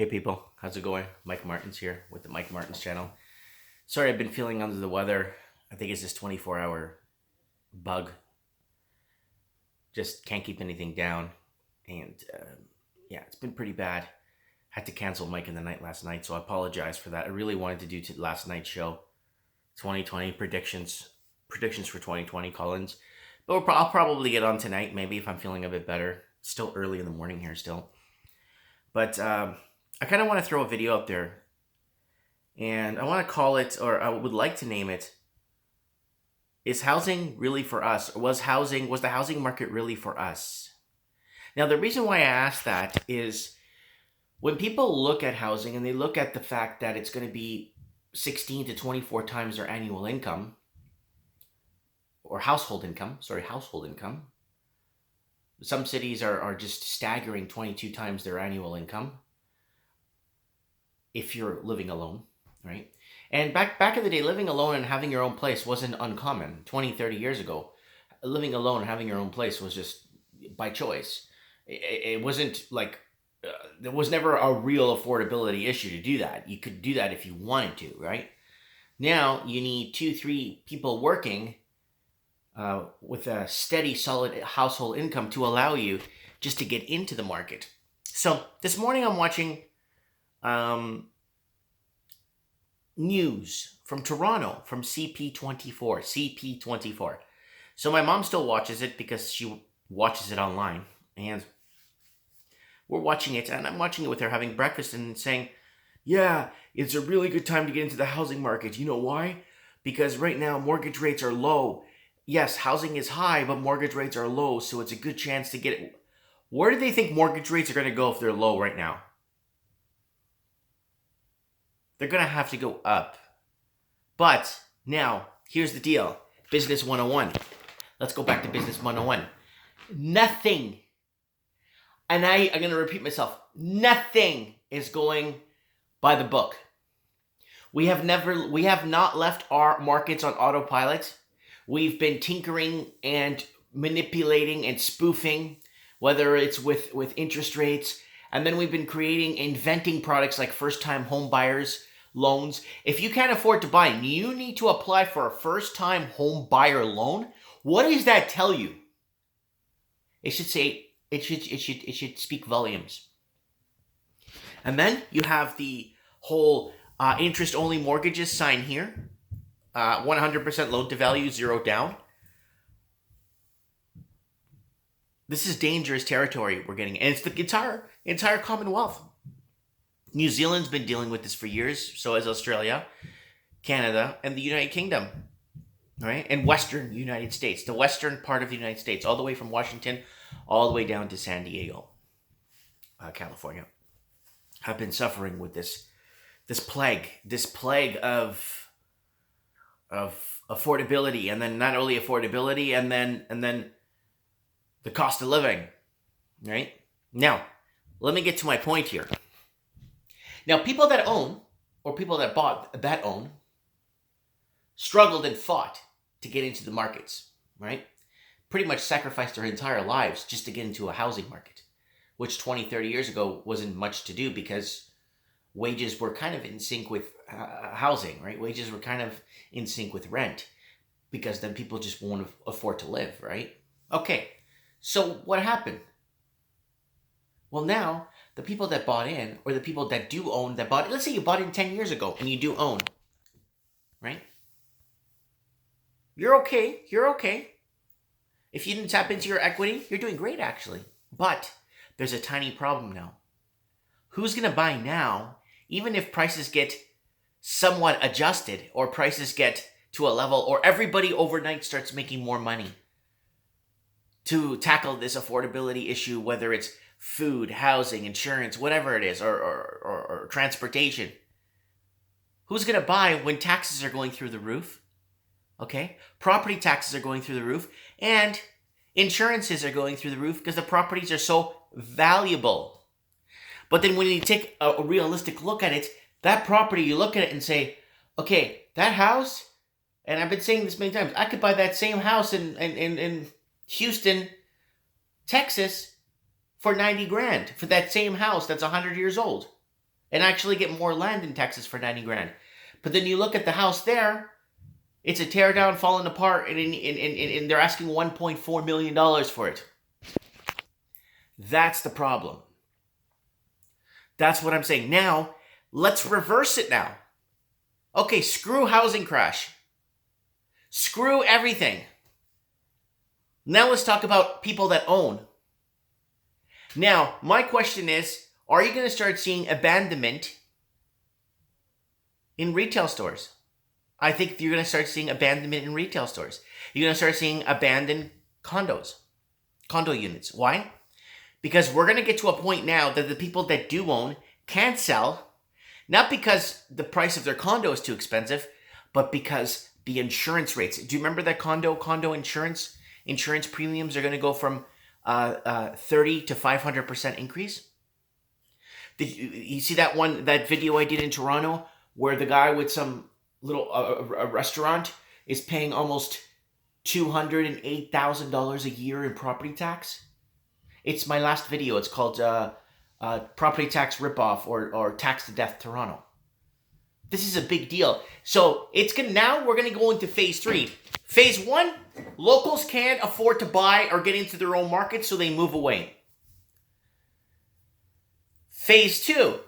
Hey people, how's it going? Mike Martins here with the Mike Martins channel. Sorry, I've been feeling under the weather. I think it's this 24-hour bug. Just can't keep anything down. And yeah, it's been pretty bad. Had to cancel Mike in the Night last night, so I apologize for that. I really wanted to do last night's show. 2020 predictions for 2020 Collins. But I'll probably get on tonight, maybe if I'm feeling a bit better. It's still early in the morning here still. But I kind of want to throw a video up there, and I want to call it, or I would like to name it, Is Housing Really For Us? Or was the housing market really for us? Now, the reason why I ask that is when people look at housing and they look at the fact that it's going to be 16 to 24 times their annual income, or household income. Some cities are just staggering 22 times their annual income if you're living alone, right? And back in the day, living alone and having your own place wasn't uncommon. 20, 30 years ago, living alone and having your own place was just by choice. It wasn't like, there was never a real affordability issue to do that. You could do that if you wanted to, right? Now, you need 2-3 people working with a steady, solid household income to allow you just to get into the market. So this morning I'm watching news from Toronto, from CP24. So my mom still watches it because she watches it online, and we're watching it, and I'm watching it with her, having breakfast, and saying, yeah, it's a really good time to get into the housing market. You know why? Because right now mortgage rates are low. Yes, housing is high, but mortgage rates are low, so it's a good chance to get it. Where do they think mortgage rates are going to go if they're low right now? They're going to have to go up. But now, here's the deal. Business 101. Let's go back to Business 101. Nothing, and I'm going to repeat myself, nothing is going by the book. We have not left our markets on autopilot. We've been tinkering and manipulating and spoofing, whether it's with interest rates, and then we've been inventing products like first-time home buyers loans. If you can't afford to buy, you need to apply for a first-time home buyer loan. What does that tell you? It should speak volumes. And then you have the whole interest-only mortgages sign here. 100% loan to value, 0 down. This is dangerous territory we're getting. And it's the entire Commonwealth. New Zealand's been dealing with this for years. So has Australia, Canada, and the United Kingdom. Right? And Western United States. The western part of the United States. All the way from Washington, all the way down to San Diego, California. Have been suffering with this plague of affordability, and then not only affordability, and then the cost of living, right? Now, let me get to my point here. Now, people that own, or people that own, struggled and fought to get into the markets, right? Pretty much sacrificed their entire lives just to get into a housing market, which 20, 30 years ago wasn't much to do because wages were kind of in sync with housing, right? Wages were kind of in sync with rent because then people just won't afford to live, right? Okay, so what happened? Well, now the people that bought in, or the people that do own, let's say you bought in 10 years ago and you do own, right? You're okay. If you didn't tap into your equity, you're doing great actually. But there's a tiny problem now. Who's going to buy now, even if prices get somewhat adjusted, or prices get to a level, or everybody overnight starts making more money to tackle this affordability issue, whether it's food, housing, insurance, whatever it is, or transportation? Who's going to buy when taxes are going through the roof? Okay? Property taxes are going through the roof, and insurances are going through the roof because the properties are so valuable. But then when you take a realistic look at it, that property, you look at it and say, okay, that house, and I've been saying this many times, I could buy that same house in Houston, Texas, for $90,000 for that same house that's 100 years old. and actually get more land in Texas for 90 grand. But then you look at the house there, it's a tear down, falling apart, and they're asking $1.4 million for it. That's the problem. That's what I'm saying. Now, let's reverse it now. Okay, screw housing crash. Screw everything. Now let's talk about people that own. Now, my question is, are you going to start seeing abandonment in retail stores? I think you're going to start seeing abandonment in retail stores. You're going to start seeing abandoned condo units. Why? Because we're going to get to a point now that the people that do own can't sell, not because the price of their condo is too expensive, but because the insurance rates. Do you remember that condo insurance premiums are going to go from 30 to 500% increase? You see that video I did in Toronto where the guy with some little a restaurant is paying almost $208,000 a year in property tax? It's my last video. It's called Property Tax Ripoff or Tax to Death Toronto. This is a big deal. So now we're going to go into phase 3. Phase 1, locals can't afford to buy or get into their own market, so they move away. Phase 2,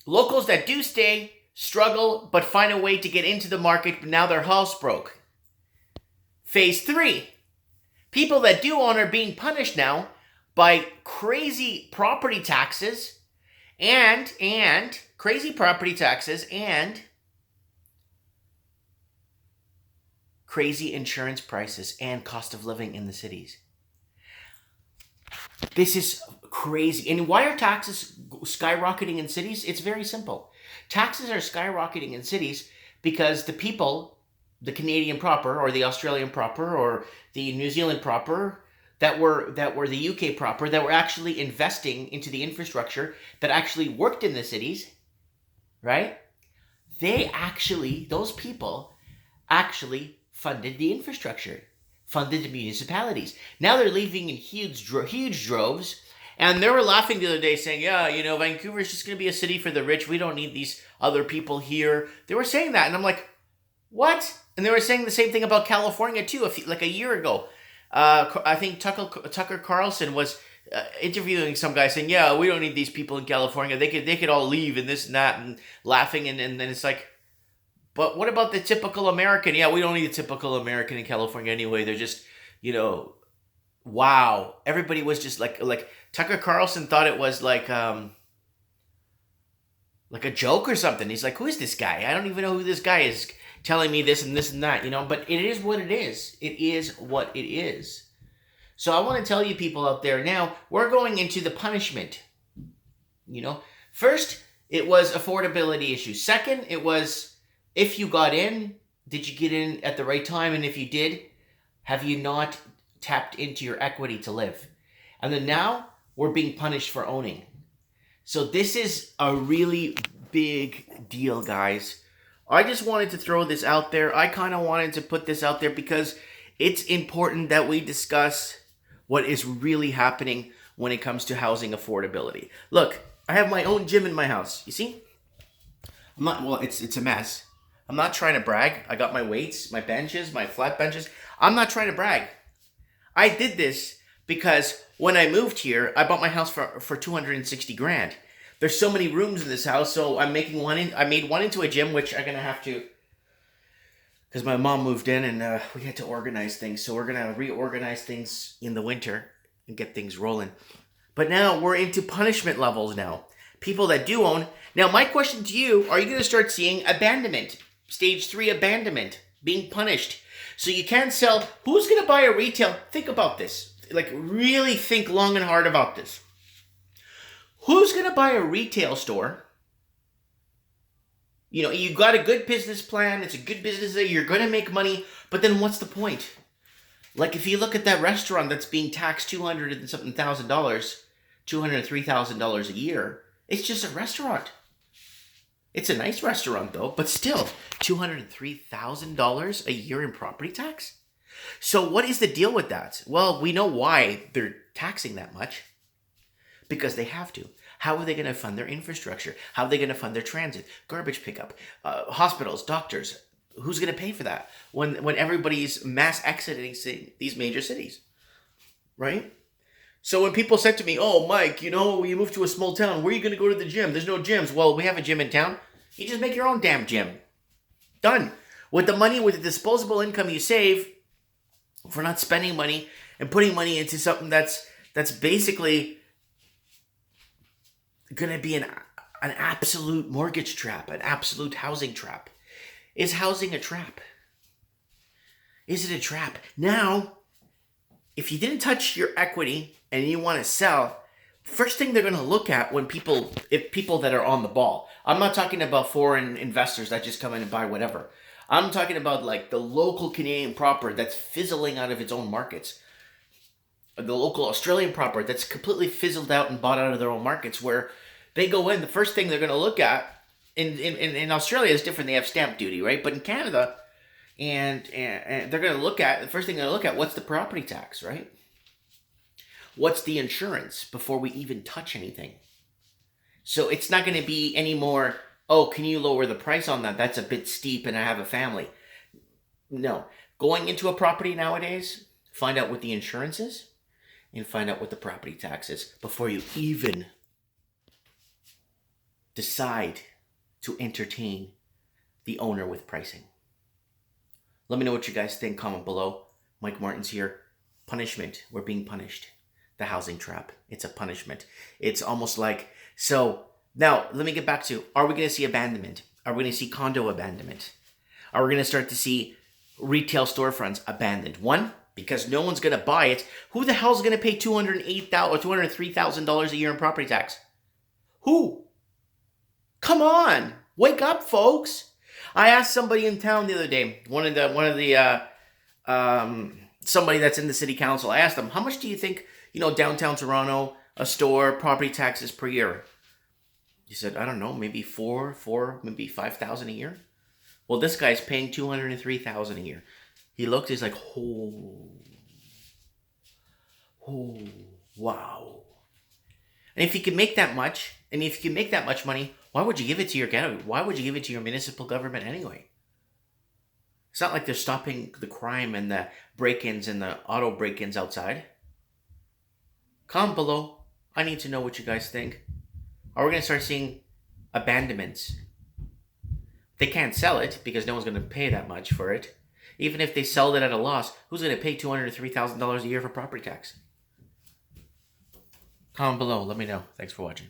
locals that do stay struggle but find a way to get into the market, but now their house broke. Phase 3, people that do own are being punished now by crazy property taxes and crazy property taxes and crazy insurance prices and cost of living in the cities. This is crazy. And why are taxes skyrocketing in cities? It's very simple. Taxes are skyrocketing in cities because the people, the Canadian proper or the Australian proper or the New Zealand proper, that were the UK proper, that were actually investing into the infrastructure, that actually worked in the cities, right? Those people actually funded the infrastructure, funded the municipalities. Now they're leaving in huge droves. And they were laughing the other day saying, yeah, Vancouver's just going to be a city for the rich. We don't need these other people here. They were saying that. And I'm like, what? And they were saying the same thing about California too, like a year ago. I think Tucker Carlson was interviewing some guy saying, yeah, we don't need these people in California. They could all leave and this and that, and laughing. And then it's like, but what about the typical American? Yeah, we don't need the typical American in California anyway. They're just, wow. Everybody was just like Tucker Carlson thought it was like a joke or something. He's like, who is this guy? I don't even know who this guy is telling me this and that, but it is what it is. It is what it is. So I want to tell you people out there now, we're going into the punishment. First, it was affordability issues. Second, it was if you got in, did you get in at the right time? And if you did, have you not tapped into your equity to live? And then now we're being punished for owning. So this is a really big deal, guys. I just wanted to throw this out there. I kind of wanted to put this out there because it's important that we discuss what is really happening when it comes to housing affordability. Look, I have my own gym in my house. You see? It's a mess. I'm not trying to brag. I got my weights, my benches, my flat benches. I'm not trying to brag. I did this because when I moved here, I bought my house for 260 grand. There's so many rooms in this house, so I made one into a gym, which I'm gonna have to, because my mom moved in and we had to organize things. So we're gonna reorganize things in the winter and get things rolling. But now we're into punishment levels now. People that do own. Now my question to you, are you gonna start seeing abandonment? Stage 3 abandonment, being punished. So you can't sell. Who's gonna buy a retail? Think about this. Really think long and hard about this. Who's going to buy a retail store? You got a good business plan. It's a good business that you're going to make money. But then what's the point? If you look at that restaurant that's being taxed $200 and something thousand, $203,000 a year. It's just a restaurant. It's a nice restaurant though, but still $203,000 a year in property tax. So what is the deal with that? Well, we know why they're taxing that much. Because they have to. How are they going to fund their infrastructure? How are they going to fund their transit, garbage pickup, hospitals, doctors? Who's going to pay for that when everybody's mass exiting these major cities, right? So when people said to me, "Oh, Mike, you moved to a small town. Where are you going to go to the gym? There's no gyms." Well, we have a gym in town. You just make your own damn gym. Done. With the money, with the disposable income you save for not spending money and putting money into something that's basically going to be an absolute mortgage trap, an absolute housing trap. Is housing a trap? Is it a trap? Now, if you didn't touch your equity and you want to sell, first thing they're going to look at if people that are on the ball. I'm not talking about foreign investors that just come in and buy whatever. I'm talking about like the local Canadian proper that's fizzling out of its own markets. The local Australian proper that's completely fizzled out and bought out of their own markets, where they go in, the first thing they're going to look at, in Australia is different, they have stamp duty, right? But in Canada, and they're going to look at, the first thing they're going to look at, what's the property tax, right? What's the insurance before we even touch anything? So it's not going to be any more, "Oh, can you lower the price on that? That's a bit steep and I have a family." No. Going into a property nowadays, find out what the insurance is and find out what the property tax is before you even decide to entertain the owner with pricing. Let me know what you guys think. Comment below. Mike Martins here. Punishment. We're being punished. The housing trap. It's a punishment. It's almost like... So, now, let me get back to, are we going to see abandonment? Are we going to see condo abandonment? Are we going to start to see retail storefronts abandoned? One, because no one's going to buy it. Who the hell's going to pay $208,000 or $203,000 a year in property tax? Who? Come on, wake up, folks. I asked somebody in town the other day, somebody that's in the city council. I asked them, how much do you think, downtown Toronto, a store, property taxes per year? He said, I don't know, maybe maybe $5,000 a year. Well, this guy's paying $203,000 a year. He looked, he's like, oh, wow. And if you can make that much, money, why would you give it to your ghetto? Why would you give it to your municipal government anyway? It's not like they're stopping the crime and the break-ins and the auto break-ins outside. Comment below. I need to know what you guys think. Are we going to start seeing abandonments? They can't sell it because no one's going to pay that much for it. Even if they sell it at a loss, who's going to pay $203,000 a year for property tax? Comment below. Let me know. Thanks for watching.